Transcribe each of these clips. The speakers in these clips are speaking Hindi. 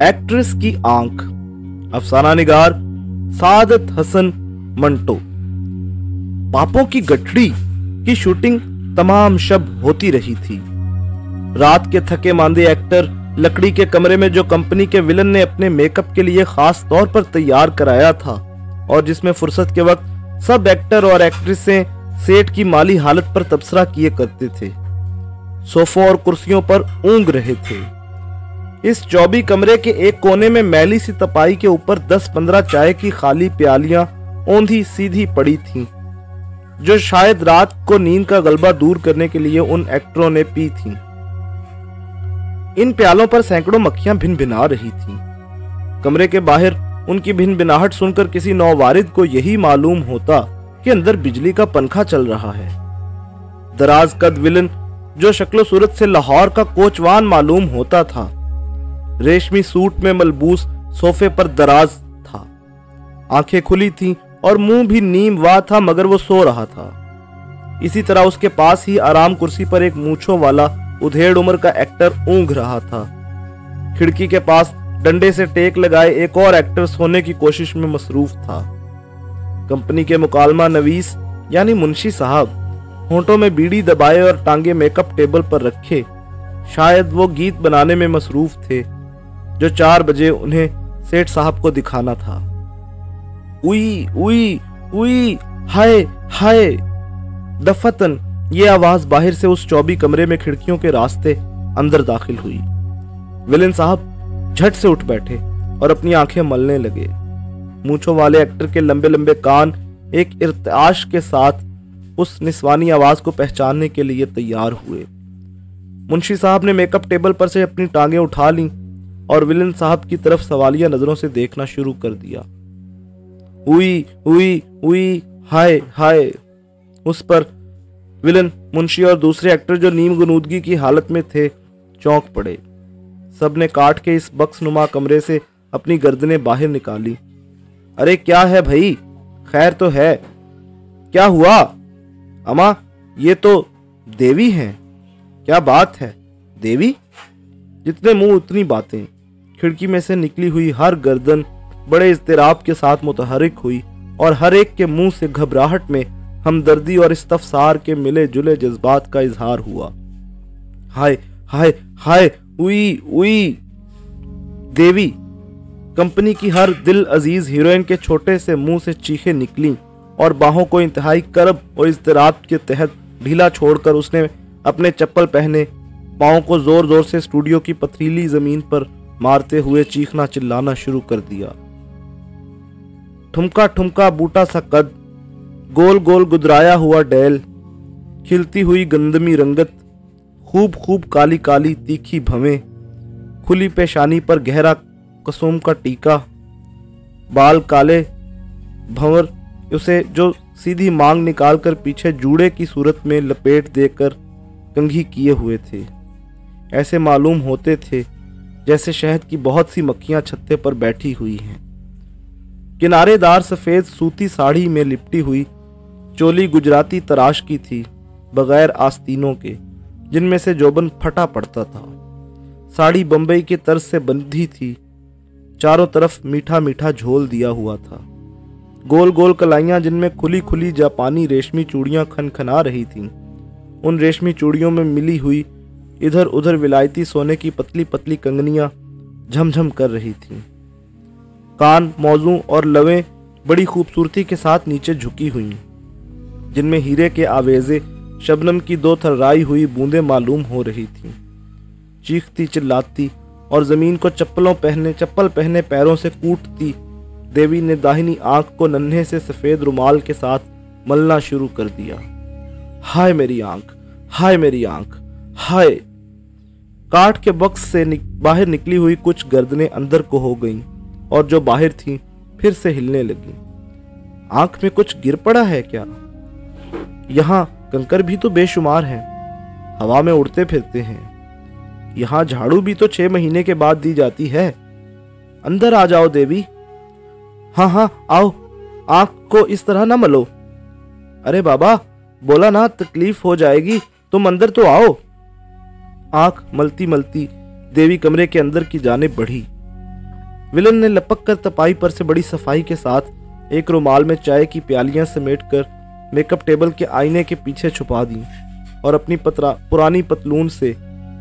एक्ट्रेस की आंख, अफसाना निगार सादत हसन मंटो। पापों की गठड़ी की शूटिंग तमाम शब होती रही थी। रात के थके मांदे एक्टर लकड़ी के कमरे में जो कंपनी के विलन ने अपने मेकअप के लिए खास तौर पर तैयार कराया था और जिसमें फुर्सत के वक्त सब एक्टर और एक्ट्रेसें सेट की माली हालत पर तबसरा किए करते थे, सोफों और कुर्सियों पर ऊंघ रहे थे। इस चौबी कमरे के एक कोने में मैली सी तपाई के ऊपर 10-15 चाय की खाली प्यालियां औंधी सीधी पड़ी थीं, जो शायद रात को नींद का गलबा दूर करने के लिए उन एक्टरों ने पी थीं। इन प्यालों पर सैकड़ों मक्खियां भिनभिना रही थीं। कमरे के बाहर उनकी भिनभिनाहट सुनकर किसी नौवारिद को यही मालूम होता कि अंदर बिजली का पंखा चल रहा है। दराज कद विलन, जो शक्लो सूरत से लाहौर का कोचवान मालूम होता था, रेशमी सूट में मलबूस सोफे पर दराज था। आंखें खुली थीं और मुंह भी नीम वा था, मगर वो सो रहा था। इसी तरह उसके पास ही आराम कुर्सी पर एक मूंछों वाला उधेड़ उम्र का एक्टर ऊंघ रहा था। खिड़की के पास डंडे से टेक लगाए एक और एक्टर सोने की कोशिश में मसरूफ था। कंपनी के मुकालमा नवीस यानी मुंशी साहब होंठों में बीड़ी दबाए और टांगे मेकअप टेबल पर रखे, शायद वो गीत बनाने में मसरूफ थे जो 4 बजे उन्हें सेठ साहब को दिखाना था। उई उई उई, हाय हाय, दफतन, ये आवाज बाहर से उस चौबी कमरे में खिड़कियों के रास्ते अंदर दाखिल हुई। विलन साहब झट से उठ बैठे और अपनी आंखें मलने लगे। मूंछों वाले एक्टर के लंबे लंबे कान एक इर्तिआश के साथ उस निस्वानी आवाज को पहचानने के लिए तैयार हुए। मुंशी साहब ने मेकअप टेबल पर से अपनी टांगें उठा लीं और विलन साहब की तरफ सवालिया नजरों से देखना शुरू कर दिया। उई उई उई, हाय हाय। उस पर विलन, मुंशी और दूसरे एक्टर जो नीम गुनूदगी की हालत में थे चौंक पड़े। सबने काट के इस बक्सनुमा कमरे से अपनी गर्दनें बाहर निकाली। अरे क्या है भाई, खैर तो है? क्या हुआ? अम्मा, ये तो देवी हैं। क्या बात है? देवी? जितने मुंह उतनी बातें। खिड़की में से निकली हुई हर गर्दन बड़े इज़्तिराब के साथ मुतहरिक हुई और हर एक के मुंह से घबराहट में हमदर्दी और इस्तफसार के मिले जुले जज्बात का इजहार हुआ। हाय हाय हाय, उई उई। देवी। कंपनी की हर दिल अजीज हीरोइन के छोटे से मुंह से चीखें निकलीं और बाहों को इंतहाई करब और इज़्तिराब के तहत ढीला छोड़कर उसने अपने चप्पल पहने पाँव को जोर जोर से स्टूडियो की पथरीली जमीन पर मारते हुए चीखना चिल्लाना शुरू कर दिया। ठुमका ठुमका बूटा सा कद, गोल गोल गुदराया हुआ डैल, खिलती हुई गंदमी रंगत, खूब खूब काली काली तीखी भवें, खुली पेशानी पर गहरा कसुम का टीका, बाल काले भंवर उसे जो सीधी मांग निकालकर पीछे जूड़े की सूरत में लपेट देकर कंघी किए हुए थे। ऐसे मालूम होते थे जैसे शहद की बहुत सी मक्खियां छत्ते पर बैठी हुई हैं। किनारेदार सफेद सूती साड़ी में लिपटी हुई चोली गुजराती तराश की थी, बगैर आस्तीनों के, जिनमें से जोबन फटा पड़ता था। साड़ी बंबई के तर्ज से बंधी थी, चारों तरफ मीठा मीठा झोल दिया हुआ था। गोल गोल कलाइयां जिनमें खुली खुली जापानी रेशमी चूड़ियां खनखना रही थीं। उन रेशमी चूड़ियों में मिली हुई इधर उधर विलायती सोने की पतली पतली कंगनियां झमझम कर रही थीं। कान, मौजू और लवें बड़ी खूबसूरती के साथ नीचे झुकी हुई, जिनमें हीरे के आवेजे शबनम की 2 थर्राई हुई बूंदें मालूम हो रही थीं। चीखती चिल्लाती और जमीन को चप्पल पहने पैरों से कूटती देवी ने दाहिनी आंख को नन्हे से सफेद रुमाल के साथ मलना शुरू कर दिया। हाय मेरी आंख, हाय मेरी आंख, हाय। काठ के बक्स से बाहर निकली हुई कुछ गर्दनें अंदर को हो गईं और जो बाहर थीं फिर से हिलने लगीं। आंख में कुछ गिर पड़ा है क्या? यहाँ कंकर भी तो बेशुमार हैं, हवा में उड़ते फिरते हैं। यहाँ झाड़ू भी तो 6 महीने के बाद दी जाती है। अंदर आ जाओ देवी। हाँ हाँ आओ, आंख को इस तरह ना मलो। अरे बाबा, बोला ना तकलीफ हो जाएगी, तुम अंदर तो आओ। आंख मलती मलती देवी कमरे के अंदर की जानिब बढ़ी। विलन ने लपक कर तपाई पर से बड़ी सफाई के साथ एक रुमाल में चाय की प्यालियां समेटकर मेकअप टेबल के आईने के पीछे छुपा दी और अपनी पुरानी पतलून से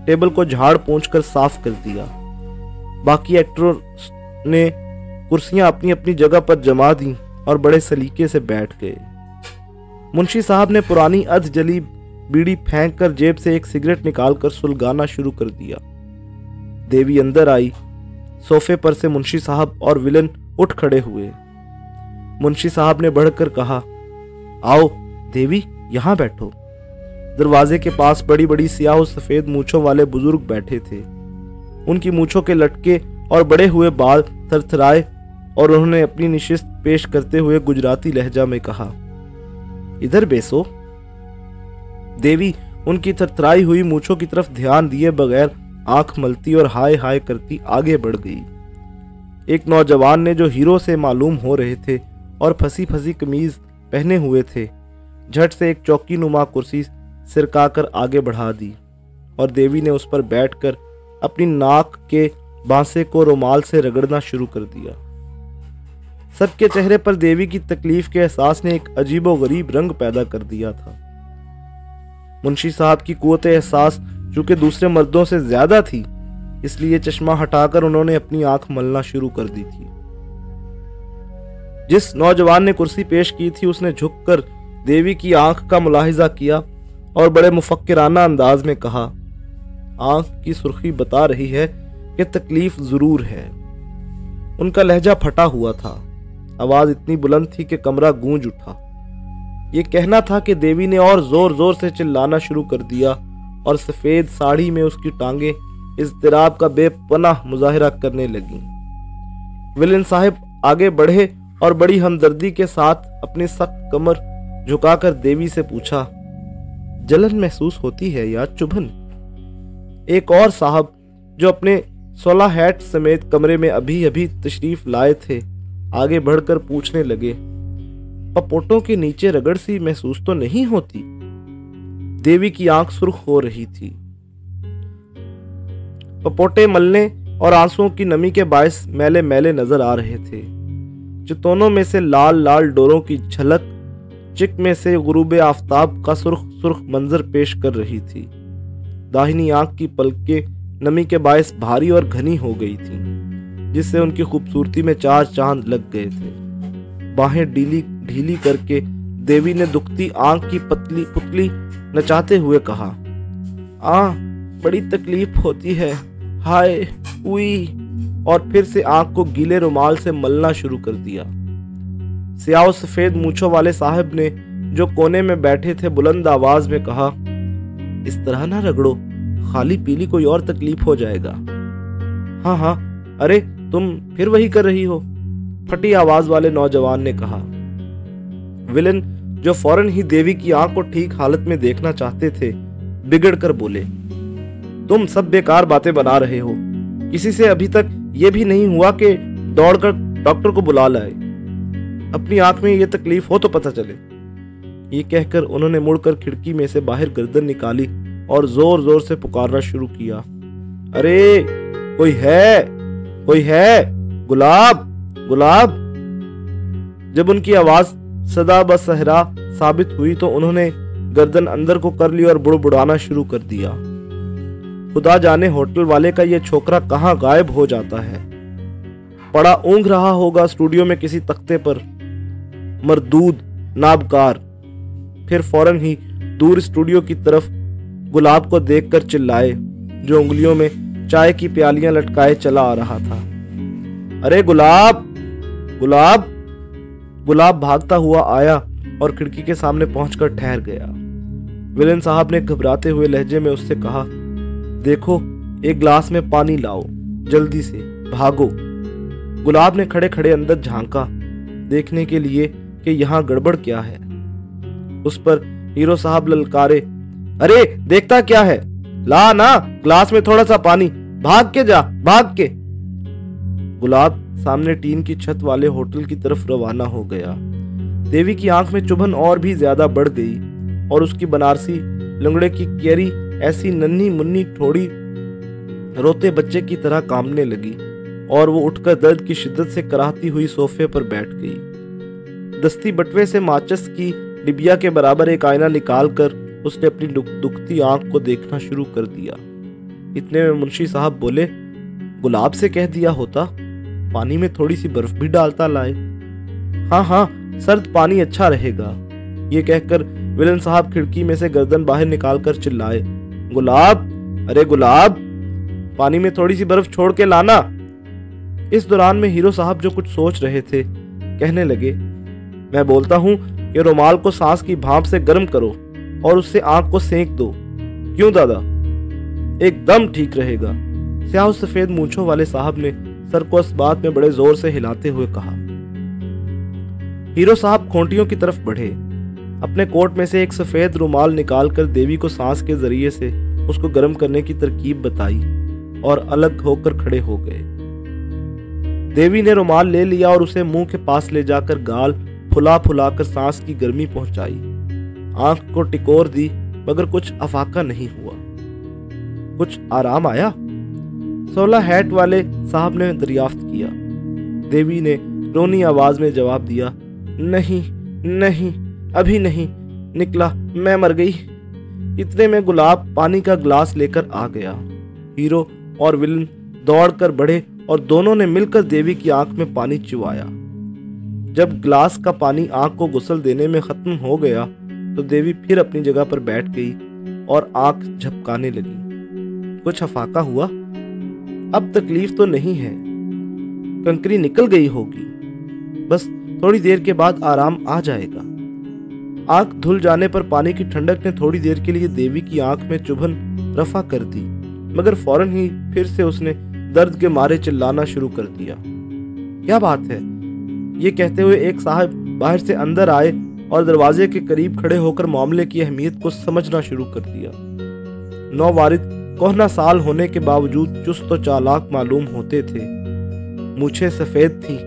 टेबल को झाड़ पोंछकर साफ कर दिया। बाकी एक्टरों ने कुर्सियां अपनी अपनी जगह पर जमा दी और बड़े सलीके से बैठ गए। मुंशी साहब ने पुरानी अध जली बीड़ी फेंक कर जेब से एक सिगरेट निकालकर सुलगाना शुरू कर दिया। देवी अंदर आई। सोफे पर से मुंशी साहब और विलन उठ खड़े हुए। मुंशी साहब ने बढ़कर कहा, आओ देवी, यहां बैठो। दरवाजे के पास बड़ी बड़ी सियाह और सफेद मूछों वाले बुजुर्ग बैठे थे। उनकी मूछों के लटके और बड़े हुए बाल थरथराए और उन्होंने अपनी निशिस्त पेश करते हुए गुजराती लहजा में कहा, इधर बेसो। देवी उनकी थरथराई हुई मूछों की तरफ ध्यान दिए बगैर आंख मलती और हाय हाय करती आगे बढ़ गई। एक नौजवान ने, जो हीरो से मालूम हो रहे थे और फंसी फंसी कमीज पहने हुए थे, झट से एक चौकी नुमा कुर्सी सिरकाकर आगे बढ़ा दी और देवी ने उस पर बैठकर अपनी नाक के बांसे को रुमाल से रगड़ना शुरू कर दिया। सबके चेहरे पर देवी की तकलीफ के एहसास ने एक अजीबोगरीब रंग पैदा कर दिया था। मुंशी साहब की कुव्वत एहसास चूंकि दूसरे मर्दों से ज्यादा थी, इसलिए चश्मा हटाकर उन्होंने अपनी आंख मलना शुरू कर दी थी। जिस नौजवान ने कुर्सी पेश की थी उसने झुककर देवी की आंख का मुलाहिजा किया और बड़े मुफक्किराना अंदाज में कहा, आंख की सुर्खी बता रही है कि तकलीफ जरूर है। उनका लहजा फटा हुआ था। आवाज इतनी बुलंद थी कि कमरा गूंज उठा। ये कहना था कि देवी ने और जोर जोर से चिल्लाना शुरू कर दिया और सफेद साड़ी में उसकी टांगे इज़्तिराब का बेपनाह मुजाहिरा करने लगी। विलन साहब आगे बढ़े और बड़ी हमदर्दी के साथ अपनी सख्त कमर झुकाकर देवी से पूछा, जलन महसूस होती है या चुभन? एक और साहब, जो अपने 16 हैट समेत कमरे में अभी अभी तशरीफ लाए थे, आगे बढ़कर पूछने लगे, पपोटों के नीचे रगड़ सी महसूस तो नहीं होती? देवी की आंख सुर्ख हो रही थी। पपोटे मलने और आंसुओं की नमी के बायस मैले मैले नजर आ रहे थे। चितौनों में से लाल लाल डोरों की झलक चिक में से गुरूबे आफताब का सुर्ख सुर्ख मंजर पेश कर रही थी। दाहिनी आंख की पलकें नमी के बायस भारी और घनी हो गई थीं, जिससे उनकी खूबसूरती में 4 चांद लग गए थे। बाहें ढीली करके देवी ने दुखती आंख की पुतली नचाते हुए कहा, बड़ी तकलीफ होती है, हाय उई, और फिर से आंख को गीले रुमाल से मलना शुरू कर दिया। सियाह सफेद मूछों वाले साहब ने, जो कोने में बैठे थे, बुलंद आवाज में कहा, इस तरह ना रगड़ो, खाली पीली कोई और तकलीफ हो जाएगा। हाँ, अरे तुम फिर वही कर रही हो, फटी आवाज वाले नौजवान ने कहा। विलन, जो फौरन ही देवी की आंख को ठीक हालत में देखना चाहते थे, बिगड़ कर बोले, तुम सब बेकार बातें बना रहे हो। किसी से अभी तक ये भी नहीं हुआ कि दौड़कर डॉक्टर को बुला लाए। अपनी आंख में ये तकलीफ हो तो पता चले। ये कहकर उन्होंने मुड़कर खिड़की में से बाहर गर्दन निकाली और जोर जोर से पुकारना शुरू किया, अरे कोई है, गुलाब, गुलाब। जब उनकी आवाज सदा बसहरा साबित हुई तो उन्होंने गर्दन अंदर को कर ली और बुड़बुड़ाना शुरू कर दिया। खुदा जाने होटल वाले का ये छोकरा कहाँ गायब हो जाता है। पड़ा ऊँघ रहा होगा स्टूडियो में किसी तख्ते पर, मरदूद नाबकार। फिर फौरन ही दूर स्टूडियो की तरफ गुलाब को देखकर चिल्लाए, जो उंगलियों में चाय की प्यालियां लटकाए चला आ रहा था, अरे गुलाब, गुलाब। गुलाब भागता हुआ आया और खिड़की के सामने पहुंचकर ठहर गया। विलन साहब ने घबराते हुए लहजे में उससे कहा, देखो एक ग्लास में पानी लाओ, जल्दी से, भागो। गुलाब ने खड़े खड़े अंदर झांका, देखने के लिए कि यहाँ गड़बड़ क्या है। उस पर हीरो साहब ललकारे, अरे देखता क्या है, ला ना ग्लास में थोड़ा सा पानी, भाग के जा, भाग के। गुलाब सामने टीन की छत वाले होटल की तरफ रवाना हो गया। देवी की आंख में चुभन और भी ज्यादा बढ़ गई और उसकी बनारसी लंगड़े की क्यारी ऐसी नन्ही मुन्नी ठोड़ी रोते बच्चे की तरह कांपने लगी और वो उठकर दर्द की शिद्दत से कराहती हुई सोफे पर बैठ गई। दस्ती बटवे से माचिस की डिबिया के बराबर एक आईना निकालकर उसने अपनी दुखती आंख को देखना शुरू कर दिया। इतने में मुंशी साहब बोले, गुलाब से कह दिया होता पानी में थोड़ी सी बर्फ भी डालता लाए। हाँ हाँ, सर्द पानी अच्छा रहेगा। ये कहकर विलन साहब खिड़की में से गर्दन बाहर निकालकर चिल्लाए, गुलाब, अरे गुलाब, पानी में थोड़ी सी बर्फ छोड़ के लाना। इस दौरान में हीरो साहब जो कुछ सोच रहे थे कहने लगे, मैं बोलता हूं कि रुमाल को सांस की भाप से गर्म करो और उससे आंख को सेंक दो। क्यों दादा? एकदम ठीक रहेगा। स्याह सफेद मूंछों वाले साहब ने सर को इस बात में बड़े जोर से हिलाते हुए कहा। हीरो साहब खोंटियों की तरफ बढ़े, अपने कोट में से एक सफेद रुमाल निकालकर देवी को सांस के जरिए से उसको गर्म करने की तरकीब बताई और अलग होकर खड़े हो गए। देवी ने रुमाल ले लिया और उसे मुंह के पास ले जाकर गाल फुला फुला कर सांस की गर्मी पहुंचाई। आंख को टिकोर दी मगर कुछ अफाका नहीं हुआ। कुछ आराम आया? 16 हैट वाले साहब ने दरियाफ्त किया। देवी ने रोनी आवाज में जवाब दिया, नहीं नहीं, अभी नहीं निकला, मैं मर गई। इतने में गुलाब पानी का ग्लास लेकर आ गया। हीरो और विलन दौड़कर बढ़े और दोनों ने मिलकर देवी की आंख में पानी चुवाया। जब ग्लास का पानी आंख को गुसल देने में खत्म हो गया तो देवी फिर अपनी जगह पर बैठ गई और आंख झपकाने लगी। कुछ अफाका हुआ? अब तकलीफ तो नहीं है, कंकरी निकल गई होगी, बस थोड़ी देर के बाद आराम आ जाएगा। आंख धुल जाने पर पानी की ठंडक ने थोड़ी देर के लिए देवी की आंख में चुभन रफा कर दी, मगर फौरन ही फिर से उसने दर्द के मारे चिल्लाना शुरू कर दिया। क्या बात है? ये कहते हुए एक साहब बाहर से अंदर आए और दरवाजे के करीब खड़े होकर मामले की अहमियत को समझना शुरू कर दिया। नौवारिद कोहना साल होने के बावजूद चुस्त और चालाक मालूम होते थे। मूछें सफेद थीं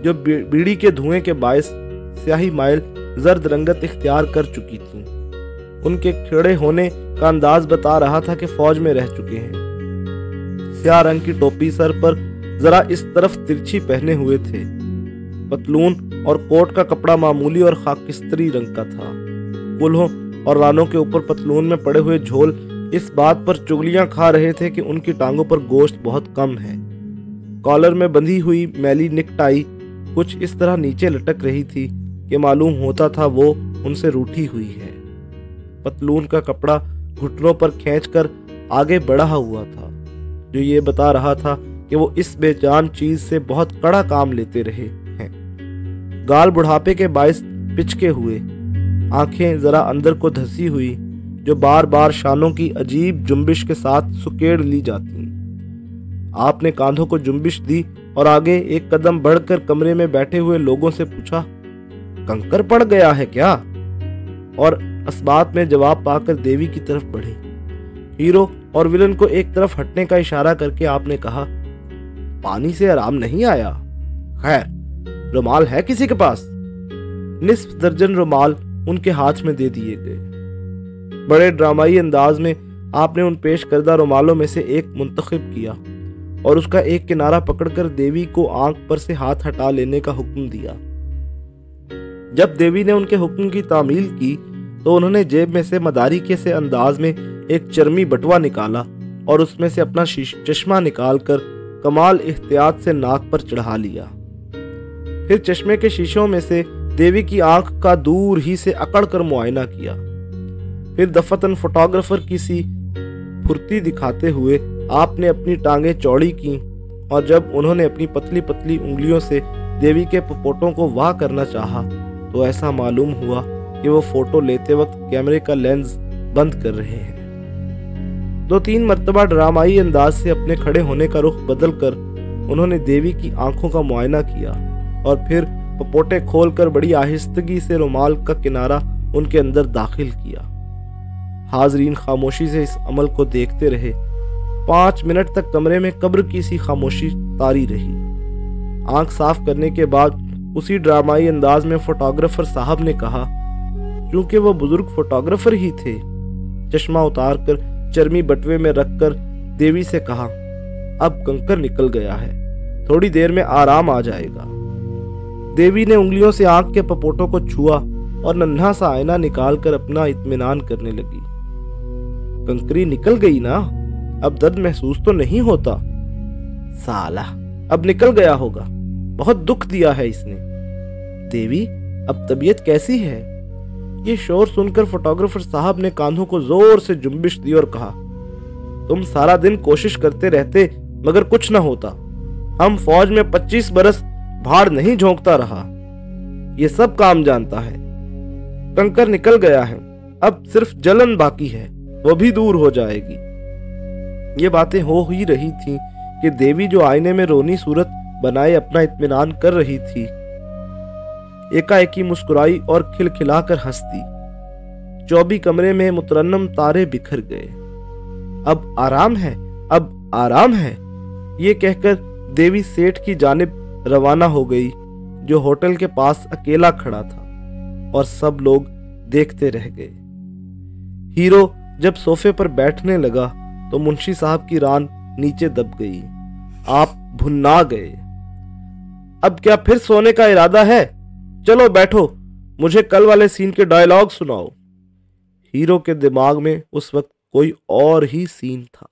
जो बीड़ी के धुएं के बायस स्याही माइल जर्द रंगत इख्तियार कर चुकी थीं। उनके खड़े होने का अंदाज बता रहा था कि फौज में रह चुके हैं। स्याह रंग की टोपी सर पर जरा इस तरफ तिरछी पहने हुए थे। पतलून और कोट का कपड़ा मामूली और खाकिस्तरी रंग का था। कुल्हों और रानों के ऊपर पतलून में पड़े हुए झोल इस बात पर चुगलियां खा रहे थे कि उनकी टांगों पर गोश्त बहुत कम है। कॉलर में बंधी हुई मैली निकटाई कुछ इस तरह नीचे लटक रही थी कि मालूम होता था वो उनसे रूठी हुई है। पतलून का कपड़ा घुटनों पर खींचकर आगे बढ़ा हुआ था, जो ये बता रहा था कि वो इस बेजान चीज से बहुत कड़ा काम लेते रहे हैं। गाल बुढ़ापे के बायस पिचके हुए, आंखें जरा अंदर को धसी हुई, जो बार बार शानों की अजीब जुम्बिश के साथ सुकेड़ ली जाती। आपने कांधों को जुम्बिश दी और आगे एक कदम बढ़कर कमरे में बैठे हुए लोगों से पूछा, कंकर पड़ गया है क्या? और अस्बात में जवाब पाकर देवी की तरफ बढ़े। हीरो और विलन को एक तरफ हटने का इशारा करके आपने कहा, पानी से आराम नहीं आया? खैर, रुमाल है किसी के पास? निस्फ दर्जन रुमाल उनके हाथ में दे दिए गए। बड़े ड्रामाई अंदाज में आपने उन पेश करदा रुमालों में से एक मुंतखब किया और उसका एक किनारा पकड़कर देवी को आंख पर से हाथ हटा लेने का हुक्म दिया। जब देवी ने उनके हुक्म की तामील की तो उन्होंने जेब में से मदारी के से अंदाज में एक चर्मी बटवा निकाला और उसमें से अपना चश्मा निकालकर कमाल एहतियात से नाक पर चढ़ा लिया। फिर चश्मे के शीशों में से देवी की आंख का दूर ही से अकड़ कर मुआयना किया। फिर दफतन फोटोग्राफर की सी फुर्ती दिखाते हुए आपने अपनी टांगें चौड़ी की और जब उन्होंने अपनी पतली पतली उंगलियों से देवी के पपोटों को वाह करना चाहा तो ऐसा मालूम हुआ कि वो फोटो लेते वक्त कैमरे का लेंस बंद कर रहे हैं। 2-3 मर्तबा ड्रामाई अंदाज से अपने खड़े होने का रुख बदलकर उन्होंने देवी की आंखों का मुआयना किया और फिर पपोटे खोलकर बड़ी आहिस्तगी से रुमाल का किनारा उनके अंदर दाखिल किया। हाजरीन खामोशी से इस अमल को देखते रहे। 5 मिनट तक कमरे में कब्र की सी खामोशी तारी रही। आंख साफ करने के बाद उसी ड्रामाई अंदाज में फोटोग्राफर साहब ने कहा, क्योंकि वो बुजुर्ग फोटोग्राफर ही थे, चश्मा उतारकर चर्मी बटवे में रखकर देवी से कहा, अब कंकर निकल गया है, थोड़ी देर में आराम आ जाएगा। देवी ने उंगलियों से आंख के पपोटों को छुआ और नन्हा सा आईना निकालकर अपना इत्मीनान करने लगी। कंकरी निकल गई ना, अब दर्द महसूस तो नहीं होता। साला, अब निकल गया होगा, बहुत दुख दिया है इसने। देवी, अब तबीयत कैसी है? ये शोर सुनकर फोटोग्राफर साहब ने कांधों को जोर से जुम्बिश दी और कहा, तुम सारा दिन कोशिश करते रहते मगर कुछ न होता। हम फौज में 25 बरस भाड़ नहीं झोंकता रहा, ये सब काम जानता है। कंकर निकल गया है, अब सिर्फ जलन बाकी है, वो भी दूर हो जाएगी। ये बातें हो ही रही थी कि देवी जो आईने में रोनी सूरत बनाए अपना इत्मीनान कर रही थी, एकाएकी मुस्कुराई और खिलखिलाकर हंस दी। चौबी कमरे में मुतरन्नम तारे बिखर गए। अब आराम है, अब आराम है, ये कहकर देवी सेठ की जानिब रवाना हो गई, जो होटल के पास अकेला खड़ा था, और सब लोग देखते रह गए। हीरो जब सोफे पर बैठने लगा तो मुंशी साहब की रान नीचे दब गई। आप भुन्ना गए। अब क्या फिर सोने का इरादा है? चलो बैठो, मुझे कल वाले सीन के डायलॉग सुनाओ। हीरो के दिमाग में उस वक्त कोई और ही सीन था।